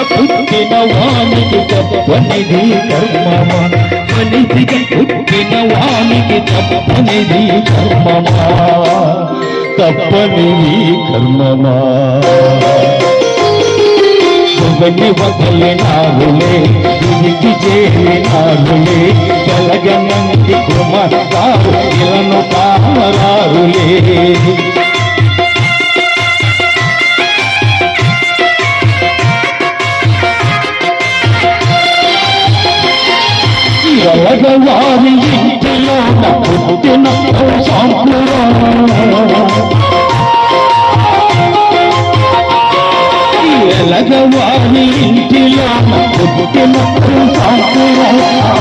పుట్టిన వానికి తప్పనిది కర్మమా, మనిషిగా పుట్టిన వానికి తప్పనిది కర్మమా, తప్పనిది కర్మమా. మొగని వదలినారులే ఇంటికి చేరినారులే, కలగనంది కుమారు ఇలను కామరారులే. ఎలగవారి ఇంటిలో పుట్టిన ఎలగవారి ఇంటిలో పుట్టిన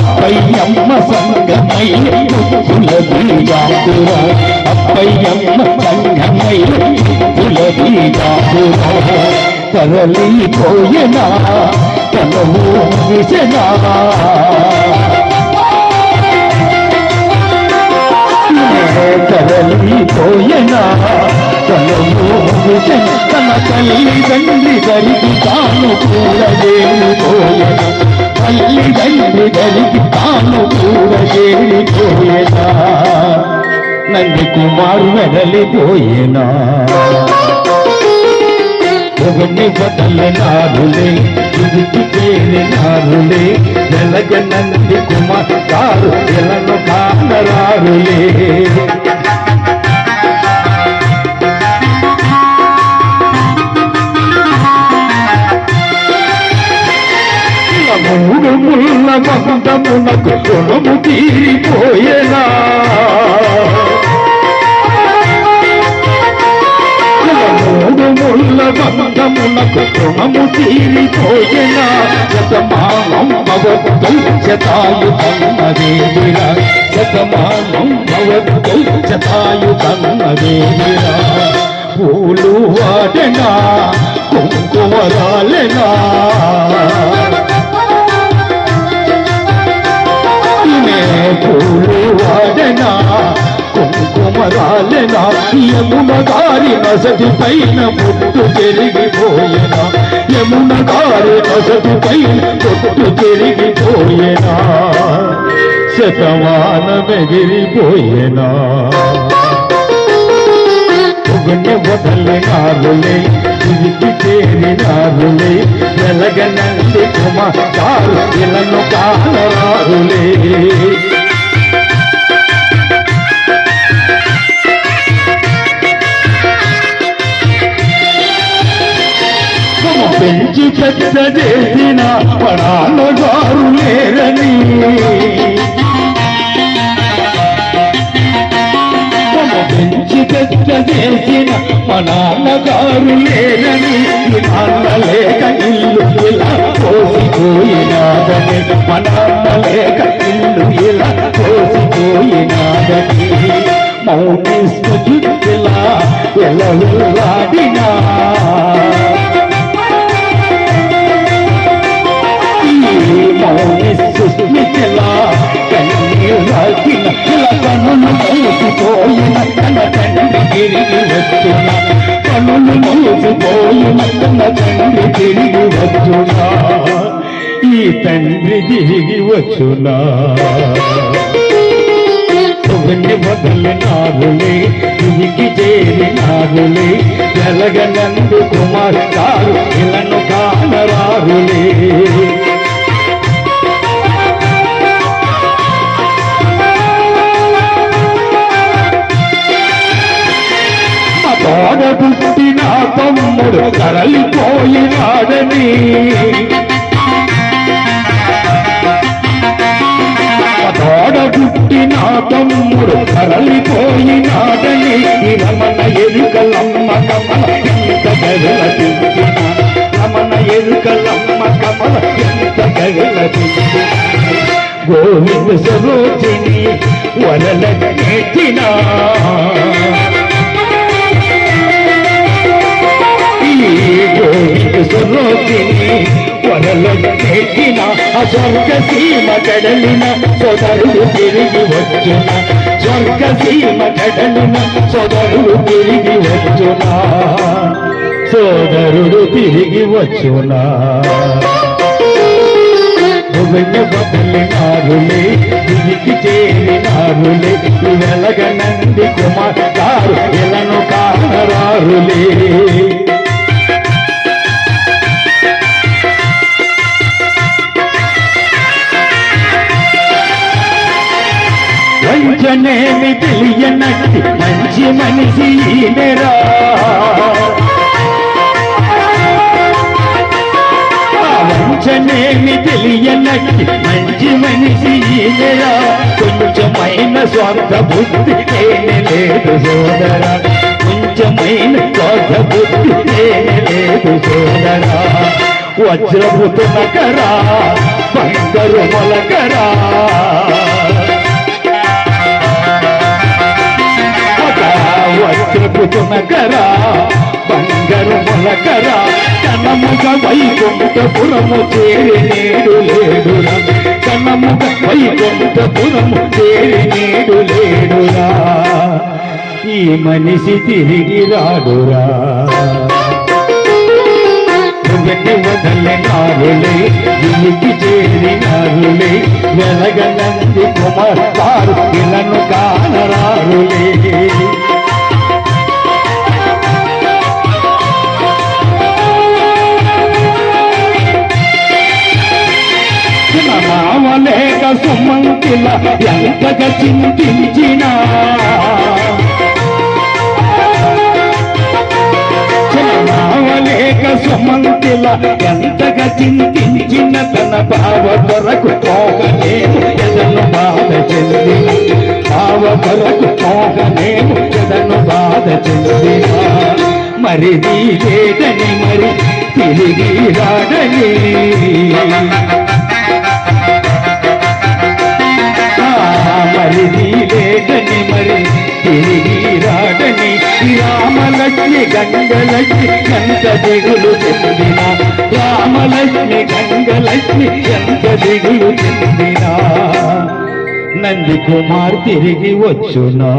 అప్పయ్యమ్మ సంగమై పులబీగాపుర, అప్పయ్యమ్మ సంగమై పులబీగాపుర. తరలిపోయినా తనము విసనా, తరలిపోయినా తనము విసన. తన తల్లిదండ్రి గరికి తాను కూడదేరిపోయెనా, తల్లిదండ్రి గరికి తాను కూడదేరిపోయెనా, నంది కుమారు వెడలిపోయేనా. మొగని వదలినారులే ఇంటికి చేరినారులే, వెలగ నంది కుమారు ఎలను కానరారులే. మూడు ముళ్ళ బంధమునకు రుణము తీరిపోయేనా, మూడు ముళ్ళ బంధమునకు రుణము తీరిపోయేనా. శతమానం భవతు శతాయుధన్నదేవిరా, శతమానం భవతు శతాయుధన్నదేవిరా. పూలు వాడెనా కుంకుమరాలెనా, పూలు వాడెనా కుంకుమరాలెనా. యమున గారి నసటి పైన పుట్టు చెరిగిపోయేనా, యమున గారి నసటి పైన పుట్టు చెరిగిపోయేనా, శతమానమెగిరిపోయేనా. మొగని వదలినారులే ఇంటికి చేరినారులే, వెలగనంది కుమారు ఇలను కానరారులే. పెంచి పెద్ద చేసిన పడాలగారు లేరని, పెంచి పెద్ద చేసిన మా నాన్నగారు లేరని, నాన్న లేక ఇల్లు ఇలా కోసిపోయినాదని, మా నాన్న లేక ఇల్లు ఇలా కోసిపోయినాదని. మౌనిస్తు జుట్టులా ఎలలాడినా, మౌనిస్తు స్మితిలా కన్నీరాకిన, ఇలా కన్నులు మూసిపోయిన తన తండ్రి తిరిగి వచ్చునా, కన్నులు మూసిపోయిన తన తండ్రి తిరిగి వచ్చునా, ఈ తండ్రి తిరిగి వచ్చునా. మొగని వదలినారులే ఇంటికి చేరినారులే, వెలగనందు కుమారు ఇలను కానరారులే. తోడ పుట్టిన తమ్ముడు తరలిపోయినాడని, తోడ పుట్టిన తమ్ముడు తరలిపోయినాడని, రమణ ఎరుకలమ్మ కమల ఎంత గగల తింటిన, రమణ ఎరుకలమ్మ కమల ఎంత గగల తింటిన. గోవింద సరోజిని వరలెట్టినా, గోవింద సరోజిని వరలెట్టిన, స్వర్గ సీమ కడలిన సోదరుడు తిరిగి వచ్చున, స్వర్గ సీమ కడలిన సోదరుడు తిరిగి వచ్చునా, సోదరుడు తిరిగి వచ్చునా వెన్ను బదలినారులే తిరిగి చేరినారులే వెలగనంది కుమార్ గారు ఎలను కానరారులే వంచనేమి తెలియనట్టి మంచి మనిషి ఈమెరా వంచనేమి తెలియనట్టి మంచి మనిషి ఈమెరా కొంచెమైన స్వార్థ బుద్ధి లేదు సోదరా కొంచెమైన స్వార్థ బుద్ధి లేదు సోదరా వజ్రపు తునకరా బంగారు మొలకరా వజ్రపు తునకరా బంగారు మొలకరా కనముగ వైకుంఠపురము చేరి నేడు లేడురా కనముగ వైకుంఠపురము చేరి నేడు లేడురా ఈ మనిషి తిరిగి రాడురా వెన్ను వదలినారులే తిరిగి చేరినారులే వెలగనంది కుమార్ గారు ఇలను కానరారులే నామలేక సుమంతిల ఎంతగా చింతించినా నామలేక సుమంతిల ఎంతగా చింతించిన తన భావ కొరకు పోగలేము ఎదను బాధ చెందిన భావ కొరకు పోగలేము ఎదను బాధ చెందిన మరి లేదని మరి తిరిగి రాడని మరిది లేదని మరి తిరిగి రాడని రామలక్ష్మి గంగలక్ష్మి ఎంత దిగులు చెందిన రామలక్ష్మి గంగలక్ష్మి ఎంత దిగులు చెందిన నంది కుమార్ తిరిగి వచ్చునా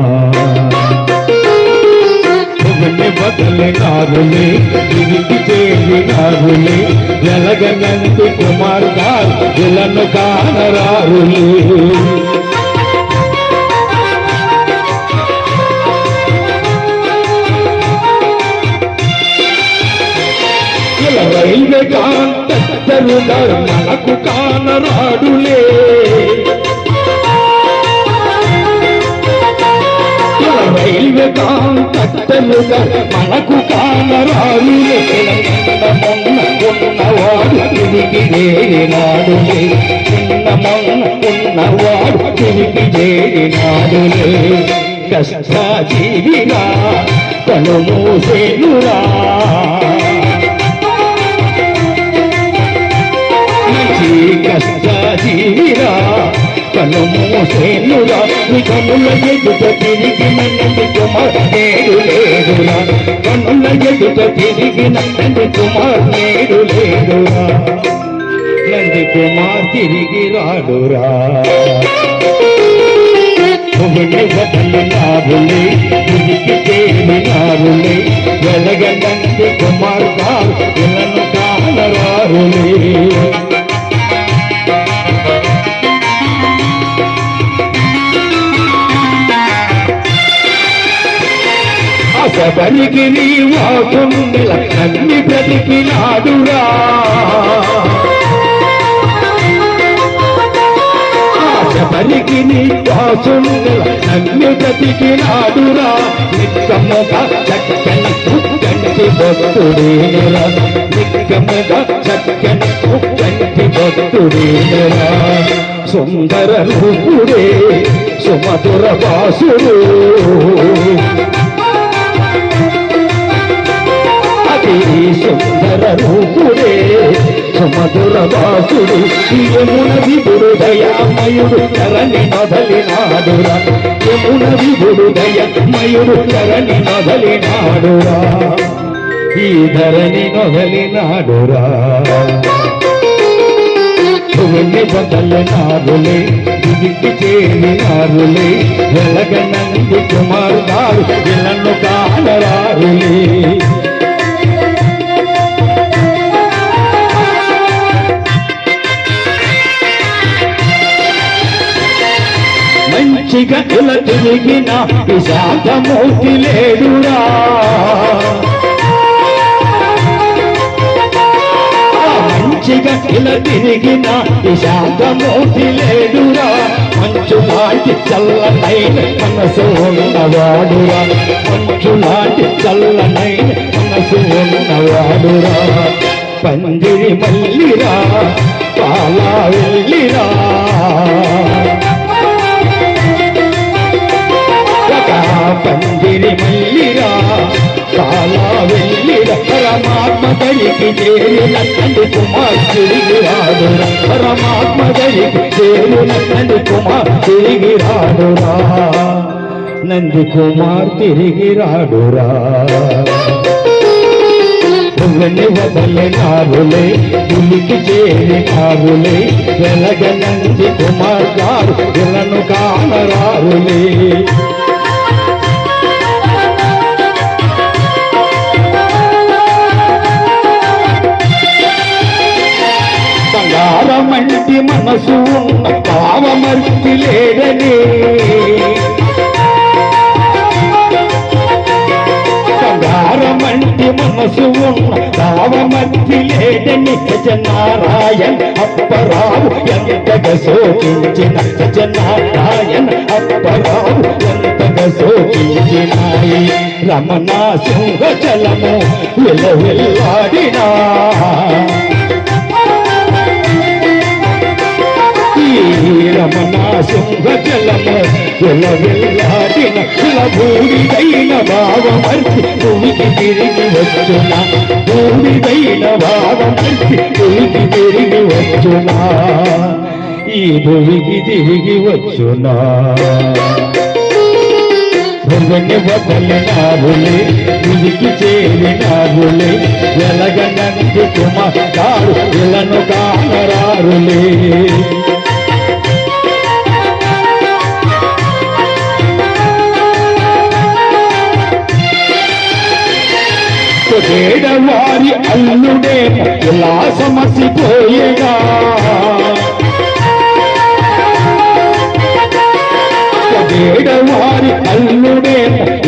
బదలినారులే తిరిగి చేరినారులే వెలగనంది కుమార్ గారు ఇలను కానరారులే రైల్వే కాంతరుగా మనకు కానరాడులే రైల్వే కాంతరుగా మనకు కానరాడులే ఉన్నవాడు తిరిగి చేరినాడులే ఉన్నవాడు తిరిగి చేరినాడులే కష్టాజీవిగా కను మూసేనురా కష్టాజీవిరా కను మూసేనురా కనుల ఎదుట తిరిగిన నంది కుమార్ నేడు లేడురా కనుల ఎదుట తిరిగిన నంది కుమార్ నేడు లేడురా నంది కుమార్ తిరిగి రాడురా వదలినారులే తిరిగి చేరినారులే వెలగనంది కుమార్ గారు ఇలను కానరారులే శబరికి నీ వాసుండెల నన్ని బ్రతికినాడురా శబరికి నీ వాసుండెల నన్ని బ్రతికినాడురా నిక్కముగా చక్కని కంటి భక్తుడేనురా నిక్కముగా చక్కని కంటి భక్తుడేనురా సుందర రూపుడే సుమధుర వాసుడు సుందర రూపుడే సుమధుర వాసుడు యమున విభుడు దయామయుడు ధరణి నొదలినాడురా యమున విభుడు దయామయుడు ధరణి నొదలినాడురా ఈ ధరణి నొదలినాడురా వెన్ను బదలినారులే తిరిగి చేరినారులే వెలగనంది కుమార్ గారు ఇలను కానరారులే మంచిగా ఇలా తిరిగిన ఈ శాంతమూర్తి లేడురా మంచిగా ఇలా తిరిగిన ఈ శాంతమూర్తి లేడురా మంచు లాంటి చల్లనైన మనసు ఉన్నవాడురా మంచు లాంటి చల్లనైన మనసు ఉన్నవాడురా పందిరి మల్లిరా పాలా వెళ్ళిరా పందిరి మల్లిరా పాలా వెళ్ళిరా పరమాత్మ దరికి చేరిన నంది కుమార్ తిరిగి రాడురా పరమాత్మ దరికి చేరిన నంది కుమార్ తిరిగి రాడురా నంది కుమార్ తిరిగి రాడురా పువ్వుని వదలినారులే పులికి చేరినారులే వెలగ నంది కుమార్ గారు ఇలను కానరారులే బంగారమంటి మనసు ఉన్న పావమర్తి లేడని బంగారమంటి మనసు ఉన్న పావమర్తి లేడని సత్యనారాయణ అప్పరావు ఎంతగా శోకించిన సత్యనారాయణ అప్పరావు ఎంతగా శోకించినాయి రమణ సింహచలము విలవిల్లాడినా రమణ సింహచలము విలవిల్లాడిన భూమిదైన భావమర్చి భూమికి తిరిగి వచ్చునా భూమిదైన భావమర్చి భూమికి తిరిగి వచ్చునా ఈ భూమికి తిరిగి వచ్చునా భూమిని వదలినారులే భూమికి చేరినారులే వెలగ నంది కుమార్ గారు ఇలను కానరారులే ఏడవారి అల్లుడే ఇలా సమసిపోయేగా ఏడవారి అల్లుడే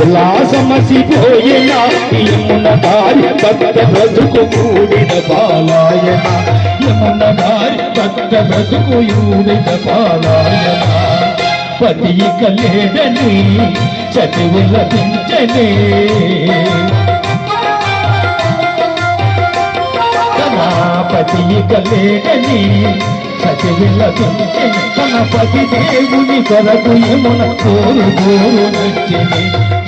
ఇలా సమసిపోయేనా యమున దారి భక్త బ్రతుకు కూడిన బాలాయన యమున దారి భక్త బ్రతుకు యూడిన బాలాయన పతి కలేడని చదివుల పించనే పతి కలేడని సచివిల తన పతి దేవుని కొరకు యమున గోరు గోరు నెచ్చిని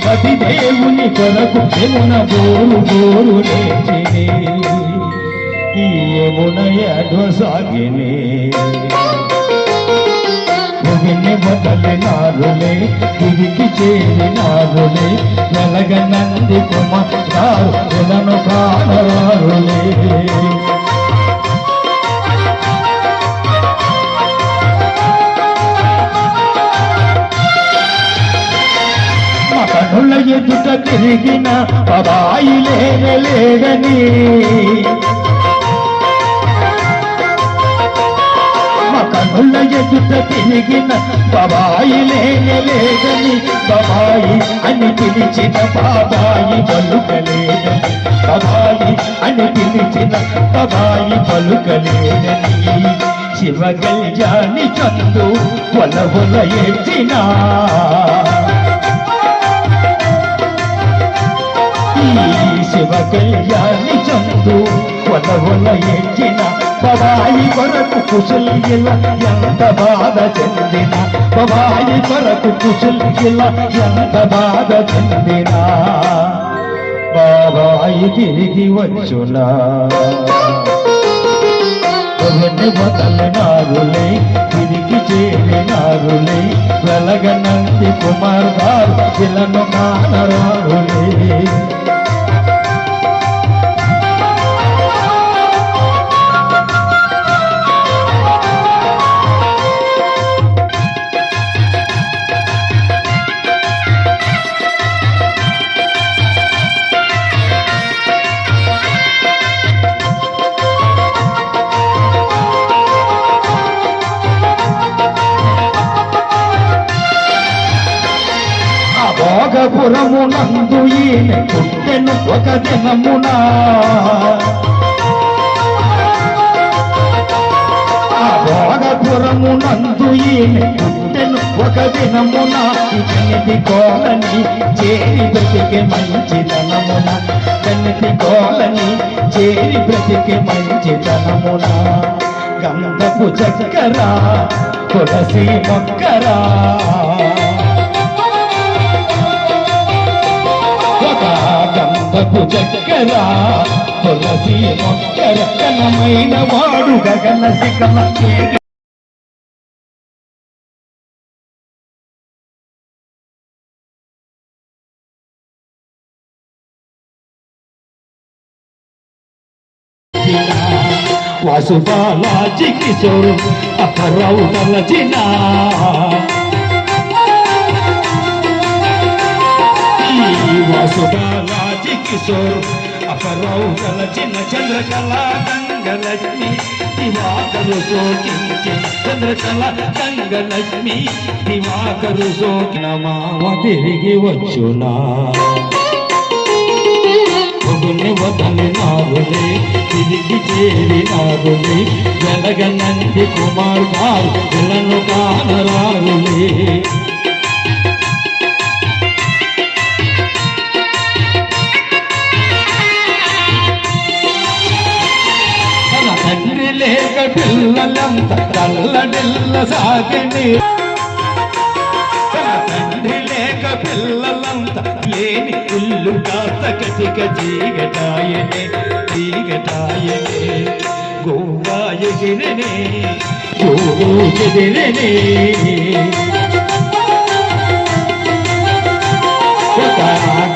పతి దేవుని కొరకు యమున గోరు గోరు నెచ్చిని ఈ యమున సాగిని భూమిని వదలినారులే తిరిగి చేరినారులే వెలగ నంది కుమార్ గారు కానరారులే కనుల ఎదుట తిరిగిన బాబాయి లేడని మా కనుల ఎదుట తిరిగిన బాబాయి లేడని బాబాయి అని పిలిచిన బాబాయి పలుకలేదని బాబాయి అని పిలిచిన బాబాయి పలుకలేదని శివ కళ్యాణి చందు వల ఎత్తినా శివ కళ్యాణి చందు వల ఎచ్చిన బాబాయి కొరకు కుశల్గిల ఎంత బాధ చెందిన బాబాయి కొరకు కుశల్గిల ఎంత బాధ చెందిన బాబాయి తిరిగి వచ్చునా భూమిని వదలినారులే తిరిగి చేరినారులే వెలగ నంది కుమార్ గారు ఇలను కానరారులే భోగపురమునందు ఈమె పుట్టెను ఒక దినమున భోగపురమునందు ఈమె పుట్టెను ఒక దినమున ఇతనిది కోలని చేరి బ్రతికి మంచితనమున కన్నిటి కోలని చేరి బ్రతికి మంచితనమున గంధపు చక్కర తులసి మొక్కరా గంధపు చక్కర తులసి మొక్కర కనమైన వాడు గగన శిఖమ వాసుబాలాజీ కిశోర్ అపరావు తలచిన వాసుబాలాజీ కిశోర్ అపరావు తలచిన చంద్రకళా గంగలక్ష్మి దివాకరు సోకించే చంద్రకళ గంగలక్ష్మి దివాకరు సోకిన మామ తిరిగి వచ్చునా పొగుని వదలినారులే తిరిగి చేరినారులే వెలగనంది కుమార్ గారు పిల్లను కానరారులే తన తండ్రి లేక పిల్లలంత కల్లడిల్ల సాగని పిల్లలంతా లేని ఇల్లు కాస్త కటిక జీగటాయనే జీగటాయనే గోవా ఎగిరనే గోవో ఎగిరనే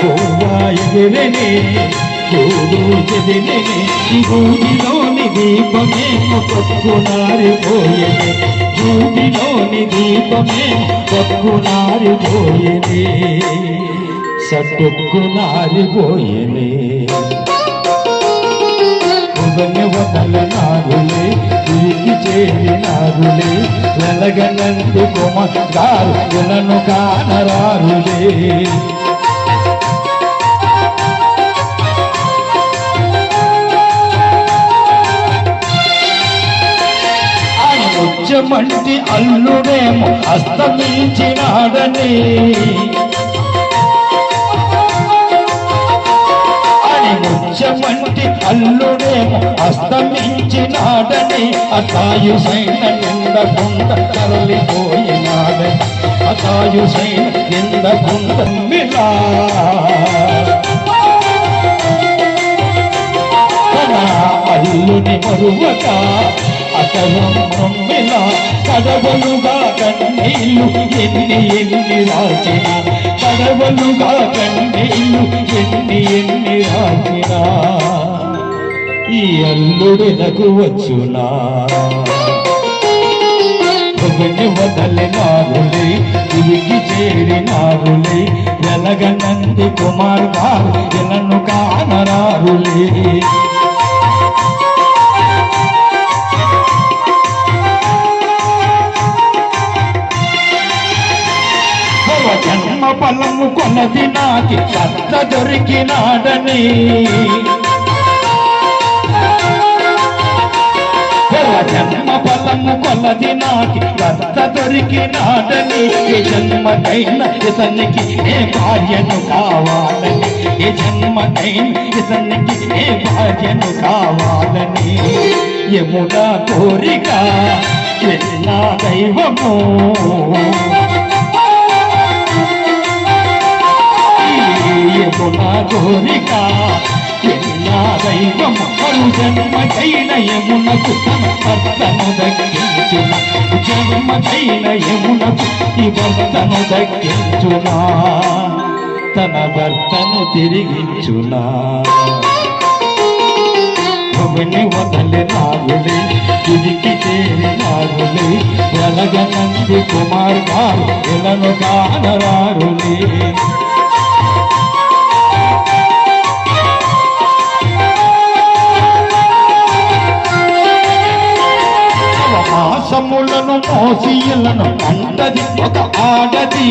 గోవా ఎగిరనే గోవో ఎగిరనే భూమిలోని దీపమే పక్కునారిపోయనే భూమిలోని దీపమే పక్కునారిపోయేనే సట్టుక్కునారిపోయేనే పొగని వదలనారులే తిరిగి చేరినారులే వెలగనందు కుమారు కులను కానరారులే మంటి అల్లుడేమో అస్తమించినాడని అని ముచ్చమంటి అల్లుడేమో అస్తమించినాడని అతాయు సైన నిందకుండ తరలిపోయినాడని అతాయు సైన నిందకుండ మిలా అల్లుని మరువక అతను మమ్మిలా కడవలుగా కన్నీళ్ళు ఎన్ని రాచిన కడవలుగా కన్నీళ్ళు ఎన్ని రాచిన ఈ అల్లుడినకు వచ్చునా పొగని వదలినారులే తిరిగి చేరినారులే వెలగనంది కుమార్ గారు ఎలను కానరారులే జన్మ ఫలము కొనది నాకి భర్త దొరికినాడని జన్మ ఫలము కొలది నాకి భర్త దొరికినాడని ఏ జన్మకైనా ఇతనికి ఏ భార్యను కావాలని ఏ జన్మకైనా ఇతనికి ఏ భార్యను కావాలని యమునా కోరిక నా దైవము యమునా కోరిక నా దైవము మరు జన్మకైన యమునకు తన భర్తను దక్కించున జన్మకైన యమునకు ఈ భర్తను దక్కించునా తన భర్తను తిరిగించునా పొగని వదలినారులే తిరిగి చేరినారులే వెలగనంది కుమార్ గారు ఎలను కానరారులే మాసములను మోసియలను అంటది ఒక ఆడది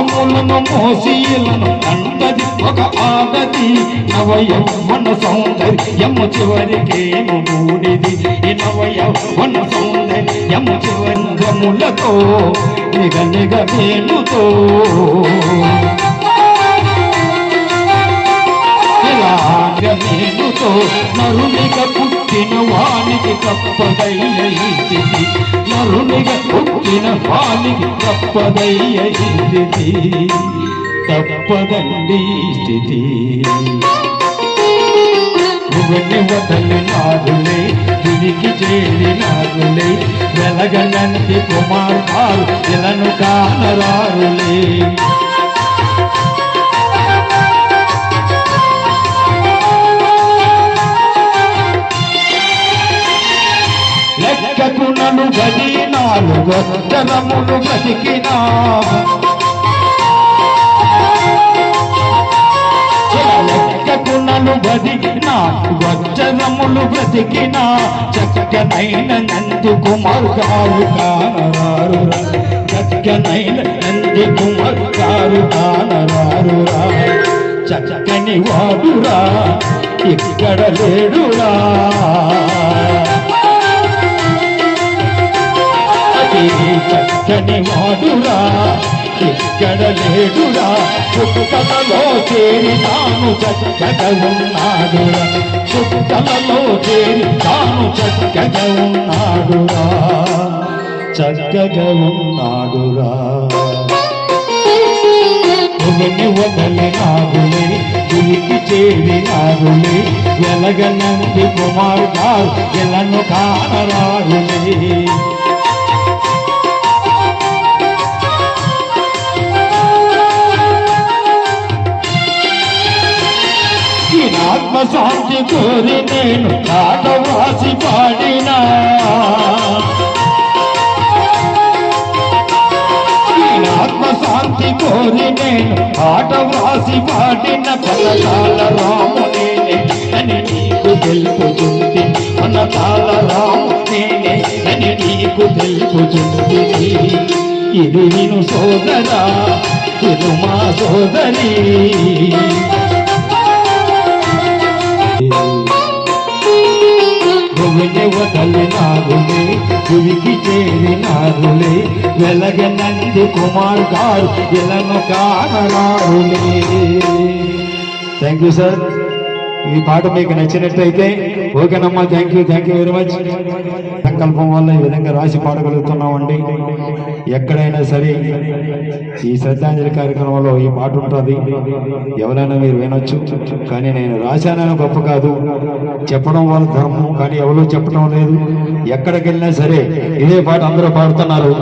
పాములను మోసీలను అంటది ఒక ఆగది నవయౌవన సౌందర్యము చివరికేమో మూడిది ఈ నవయౌవన సౌందర్యము చివరిగములతో నిగ నిగ వేణుతో మేలుతో నరునిగ పుట్టిన వానికి తప్పదయ్య ఈ స్థితి నరునిగ పుట్టిన వానికి తప్పదయ్య ఈ స్థితి తప్పదండి ఈ స్థితి భువని వదలి నాగులే తిరిగి చేరినాగులే వెలగనంది కుమార్గాలు ఇలను కానరారులే లెక్కకు నన్ను గదినాలు గొట్టరములు బ్రతికినా లెక్కకు నన్ను గదినా గొట్టరములు బ్రతికినా చక్కనైన నంది కుమార్గారు కానరారురా చక్కనైన నంది కుమార్గారు కానరారురా చక్కని వాడురా ఇక్కడ లేడురా చక్కని వాడురా ఇక్కడ లేడురా చుక్కలలో చేరి తాను చక్కగా ఉన్నాడురా చుక్కలలో చేరి తాను చక్కగా ఉన్నాడురా చక్కగా ఉన్నాడురా భువని వదలి నాగులే తిరిగి చేరి నాగులే వెలగనంది కుమార్గారు ఎలను కానరారులే ఆత్మశాంతి కోరి నేను ఆటవాసి పాడినా ఆత్మశాంతి కోరి నేను ఆటవాసి పాడిన పలకాల రామునే అని నీకు తెలుపుతుంది పలకాల రామునే అని నీకు తెలుపుతుంది ఇది విను సోదరా ఇది మా సోదరి భువని వదలి నాగులే తిరిగి చేరి నాగులే వెలగనంది కుమార్గారు ఇలను కానరారులే థ్యాంక్ యూ సార్ ఈ పాట మీకు నచ్చినట్లయితే ఓకేనమ్మా థ్యాంక్ యూ వెరీ మచ్ సంకల్పం వల్ల ఈ విధంగా రాసి పాడగలుగుతున్నామండి ఎక్కడైనా సరే ఈ శ్రద్ధాంజలి కార్యక్రమంలో ఈ పాట ఉంటుంది ఎవరైనా మీరు వినొచ్చు కానీ నేను రాశానని గొప్ప కాదు చెప్పడం వల్ల ధర్మం కానీ ఎవరూ చెప్పడం లేదు ఎక్కడికి వెళ్ళినా సరే ఇదే పాట అందరూ పాడుతున్నారు